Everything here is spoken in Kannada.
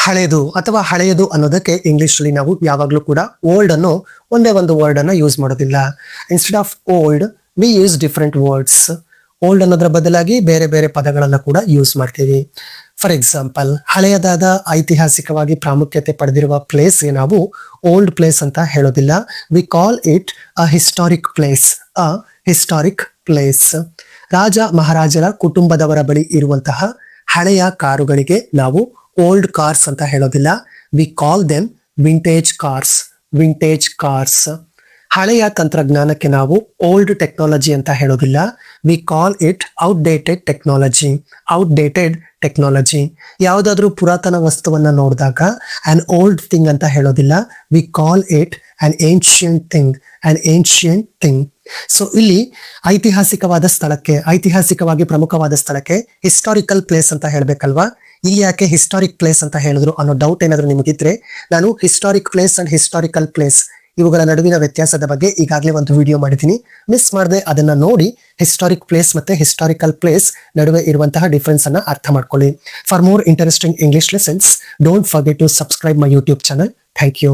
ಹಳೆದು ಅಥವಾ ಹಳೆಯದು ಅನ್ನೋದಕ್ಕೆ ಇಂಗ್ಲಿಷ್ ಅಲ್ಲಿ ನಾವು ಯಾವಾಗಲೂ ಕೂಡ ಓಲ್ಡ್ ಅನ್ನೋ ಒಂದೇ ಒಂದು ವರ್ಡ್ ಅನ್ನ ಯೂಸ್ ಮಾಡೋದಿಲ್ಲ. Instead of old we use different words. Old ಅನ್ನೋದ್ರ ಬದಲಾಗಿ ಬೇರೆ ಬೇರೆ ಪದಗಳನ್ನ ಕೂಡ ಯೂಸ್ ಮಾಡ್ತೀವಿ. ಫಾರ್ ಎಕ್ಸಾಂಪಲ್, ಹಳೆಯದಾದ ಐತಿಹಾಸಿಕವಾಗಿ ಪ್ರಾಮುಖ್ಯತೆ ಪಡೆದಿರುವ ಪ್ಲೇಸ್ಗೆ ನಾವು ಓಲ್ಡ್ ಪ್ಲೇಸ್ ಅಂತ ಹೇಳೋದಿಲ್ಲ. We call it a historic place. A historic place. ರಾಜ ಮಹಾರಾಜರ ಕುಟುಂಬದವರ ಬಳಿ ಇರುವಂತಹ ಹಳೆಯ ಕಾರುಗಳಿಗೆ ನಾವು ಓಲ್ಡ್ ಕಾರ್ಸ್ ಅಂತ ಹೇಳೋದಿಲ್ಲ. We call them vintage cars. Vintage cars. ಹಳೆಯ ತಂತ್ರಜ್ಞಾನಕ್ಕೆ ನಾವು ಓಲ್ಡ್ ಟೆಕ್ನಾಲಜಿ ಅಂತ ಹೇಳೋದಿಲ್ಲ. We call it outdated technology. Outdated technology. ಯಾವುದಾದ್ರೂ ಪುರಾತನ ವಸ್ತುವನ್ನ ನೋಡಿದಾಗ ಆನ್ ಓಲ್ಡ್ ಥಿಂಗ್ ಅಂತ ಹೇಳೋದಿಲ್ಲ. We call it on ancient thing. On ancient thing. So ಇಲ್ಲಿ ಐತಿಹಾಸಿಕವಾಗಿ ಪ್ರಮುಖವಾದ ಸ್ಥಳಕ್ಕೆ ಹಿಸ್ಟಾರಿಕಲ್ ಪ್ಲೇಸ್ ಅಂತ ಹೇಳ್ಬೇಕಲ್ವಾ. ಇಲ್ಲಿ ಯಾಕೆ ಹಿಸ್ಟಾರಿಕ್ ಪ್ಲೇಸ್ ಅಂತ ಹೇಳಿದ್ರು ಅನ್ನೋ ಡೌಟ್ ಏನಾದ್ರು ನಿಮಗಿದ್ರೆ, ನಾನು historic place and historical place ಇವುಗಳ ನಡುವಿನ ವ್ಯತ್ಯಾಸದ ಬಗ್ಗೆ ಈಗಾಗಲೇ ಒಂದು ವಿಡಿಯೋ ಮಾಡಿದ್ದೀನಿ. ಮಿಸ್ ಮಾಡದೆ ಅದನ್ನ ನೋಡಿ ಹಿಸ್ಟಾರಿಕ್ ಪ್ಲೇಸ್ ಮತ್ತೆ ಹಿಸ್ಟಾರಿಕಲ್ ಪ್ಲೇಸ್ ನಡುವೆ ಇರುವಂತಹ ಡಿಫರೆನ್ಸ್ ಅನ್ನ ಅರ್ಥ ಮಾಡ್ಕೊಳ್ಳಿ. For more interesting English lessons, don't forget to subscribe my YouTube channel. Thank you.